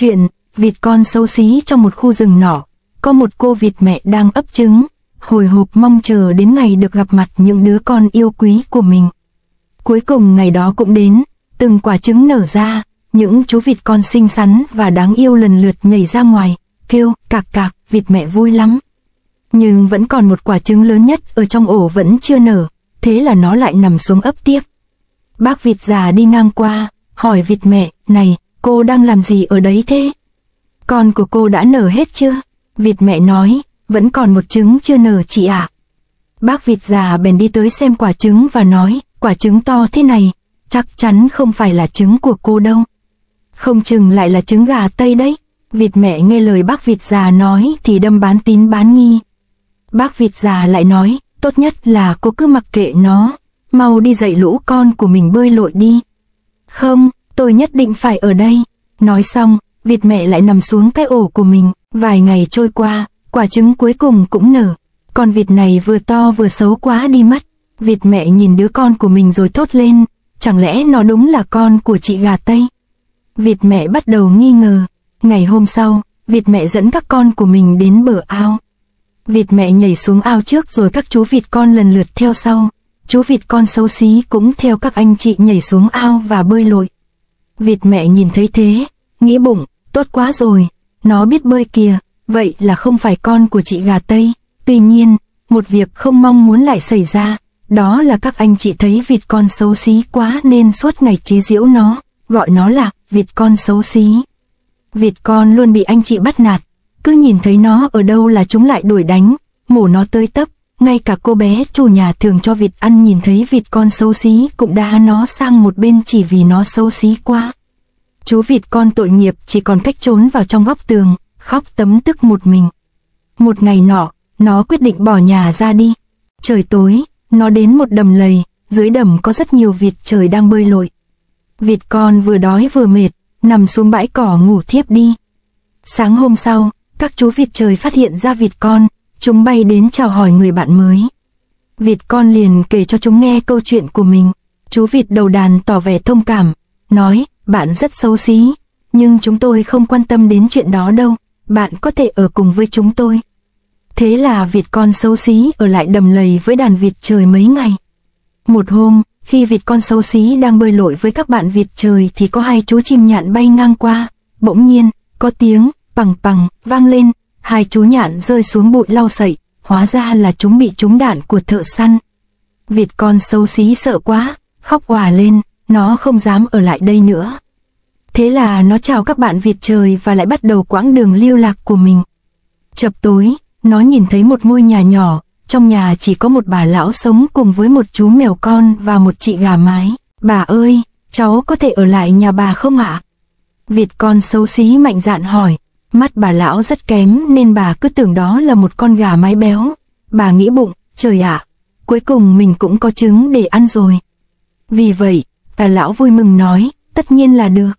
Chuyện, vịt con xấu xí trong một khu rừng nọ, có một cô vịt mẹ đang ấp trứng, hồi hộp mong chờ đến ngày được gặp mặt những đứa con yêu quý của mình. Cuối cùng ngày đó cũng đến, từng quả trứng nở ra, những chú vịt con xinh xắn và đáng yêu lần lượt nhảy ra ngoài, kêu cạc cạc, vịt mẹ vui lắm. Nhưng vẫn còn một quả trứng lớn nhất ở trong ổ vẫn chưa nở, thế là nó lại nằm xuống ấp tiếp. Bác vịt già đi ngang qua, hỏi vịt mẹ, này, cô đang làm gì ở đấy thế? Con của cô đã nở hết chưa? Vịt mẹ nói, vẫn còn một trứng chưa nở chị ạ. Bác vịt già bèn đi tới xem quả trứng và nói, quả trứng to thế này, chắc chắn không phải là trứng của cô đâu. Không chừng lại là trứng gà Tây đấy. Vịt mẹ nghe lời bác vịt già nói thì đâm bán tín bán nghi. Bác vịt già lại nói, tốt nhất là cô cứ mặc kệ nó, mau đi dạy lũ con của mình bơi lội đi. Không, tôi nhất định phải ở đây. Nói xong, vịt mẹ lại nằm xuống cái ổ của mình. Vài ngày trôi qua, quả trứng cuối cùng cũng nở. Con vịt này vừa to vừa xấu quá đi mất. Vịt mẹ nhìn đứa con của mình rồi thốt lên, chẳng lẽ nó đúng là con của chị gà Tây? Vịt mẹ bắt đầu nghi ngờ. Ngày hôm sau, vịt mẹ dẫn các con của mình đến bờ ao. Vịt mẹ nhảy xuống ao trước rồi các chú vịt con lần lượt theo sau. Chú vịt con xấu xí cũng theo các anh chị nhảy xuống ao và bơi lội. Vịt mẹ nhìn thấy thế, nghĩ bụng, tốt quá rồi, nó biết bơi kìa, vậy là không phải con của chị gà Tây. Tuy nhiên, một việc không mong muốn lại xảy ra, đó là các anh chị thấy vịt con xấu xí quá nên suốt ngày chế giễu nó, gọi nó là vịt con xấu xí. Vịt con luôn bị anh chị bắt nạt, cứ nhìn thấy nó ở đâu là chúng lại đuổi đánh, mổ nó tới tấp. Ngay cả cô bé chủ nhà thường cho vịt ăn nhìn thấy vịt con xấu xí cũng đá nó sang một bên chỉ vì nó xấu xí quá. Chú vịt con tội nghiệp chỉ còn cách trốn vào trong góc tường, khóc tấm tức một mình. Một ngày nọ, nó quyết định bỏ nhà ra đi. Trời tối, nó đến một đầm lầy, dưới đầm có rất nhiều vịt trời đang bơi lội. Vịt con vừa đói vừa mệt, nằm xuống bãi cỏ ngủ thiếp đi. Sáng hôm sau, các chú vịt trời phát hiện ra vịt con, chúng bay đến chào hỏi người bạn mới. Vịt con liền kể cho chúng nghe câu chuyện của mình. Chú vịt đầu đàn tỏ vẻ thông cảm, nói, bạn rất xấu xí, nhưng chúng tôi không quan tâm đến chuyện đó đâu, bạn có thể ở cùng với chúng tôi. Thế là vịt con xấu xí ở lại đầm lầy với đàn vịt trời mấy ngày. Một hôm, khi vịt con xấu xí đang bơi lội với các bạn vịt trời thì có hai chú chim nhạn bay ngang qua. Bỗng nhiên, có tiếng pằng pằng vang lên, hai chú nhạn rơi xuống bụi lau sậy, hóa ra là chúng bị trúng đạn của thợ săn. Vịt con xấu xí sợ quá, khóc òa lên, nó không dám ở lại đây nữa. Thế là nó chào các bạn vịt trời và lại bắt đầu quãng đường lưu lạc của mình. Chập tối, nó nhìn thấy một ngôi nhà nhỏ, trong nhà chỉ có một bà lão sống cùng với một chú mèo con và một chị gà mái. Bà ơi, cháu có thể ở lại nhà bà không ạ? Vịt con xấu xí mạnh dạn hỏi. Mắt bà lão rất kém nên bà cứ tưởng đó là một con gà mái béo. Bà nghĩ bụng, trời ạ, cuối cùng mình cũng có trứng để ăn rồi. Vì vậy, bà lão vui mừng nói, tất nhiên là được.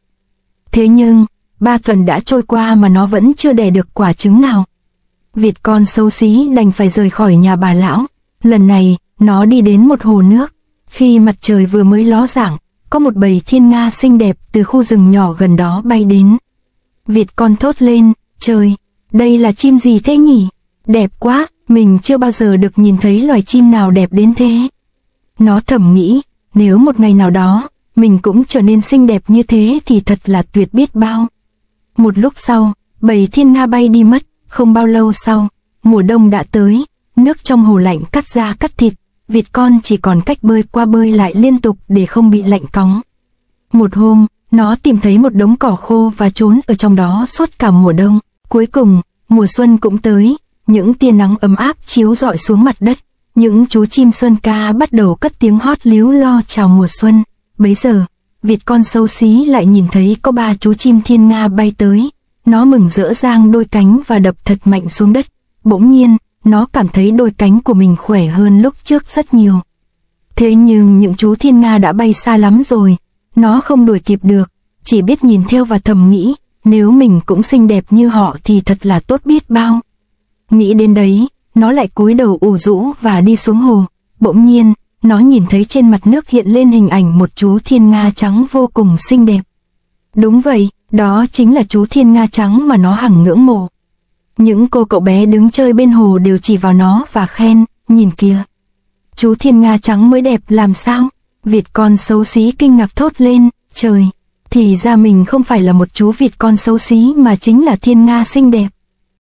Thế nhưng, 3 tuần đã trôi qua mà nó vẫn chưa đẻ được quả trứng nào. Vịt con xấu xí đành phải rời khỏi nhà bà lão. Lần này, nó đi đến một hồ nước. Khi mặt trời vừa mới ló dạng, có một bầy thiên nga xinh đẹp từ khu rừng nhỏ gần đó bay đến. Vịt con thốt lên, trời, đây là chim gì thế nhỉ? Đẹp quá, mình chưa bao giờ được nhìn thấy loài chim nào đẹp đến thế. Nó thầm nghĩ, nếu một ngày nào đó, mình cũng trở nên xinh đẹp như thế thì thật là tuyệt biết bao. Một lúc sau, bầy thiên nga bay đi mất, không bao lâu sau, mùa đông đã tới, nước trong hồ lạnh cắt da cắt thịt, vịt con chỉ còn cách bơi qua bơi lại liên tục để không bị lạnh cóng. Một hôm, nó tìm thấy một đống cỏ khô và trốn ở trong đó suốt cả mùa đông. Cuối cùng, mùa xuân cũng tới, những tia nắng ấm áp chiếu rọi xuống mặt đất. Những chú chim sơn ca bắt đầu cất tiếng hót líu lo chào mùa xuân. Bấy giờ, vịt con xấu xí lại nhìn thấy có 3 chú chim thiên nga bay tới. Nó mừng rỡ giang đôi cánh và đập thật mạnh xuống đất. Bỗng nhiên, nó cảm thấy đôi cánh của mình khỏe hơn lúc trước rất nhiều. Thế nhưng những chú thiên nga đã bay xa lắm rồi. Nó không đuổi kịp được, chỉ biết nhìn theo và thầm nghĩ, nếu mình cũng xinh đẹp như họ thì thật là tốt biết bao. Nghĩ đến đấy, nó lại cúi đầu ủ rũ và đi xuống hồ. Bỗng nhiên, nó nhìn thấy trên mặt nước hiện lên hình ảnh một chú thiên nga trắng vô cùng xinh đẹp. Đúng vậy, Đó chính là chú thiên nga trắng mà nó hằng ngưỡng mộ. Những cô cậu bé đứng chơi bên hồ đều chỉ vào nó và khen, nhìn kìa. Chú thiên nga trắng mới đẹp làm sao? Vịt con xấu xí kinh ngạc thốt lên, trời, thì ra mình không phải là một chú vịt con xấu xí mà chính là thiên nga xinh đẹp.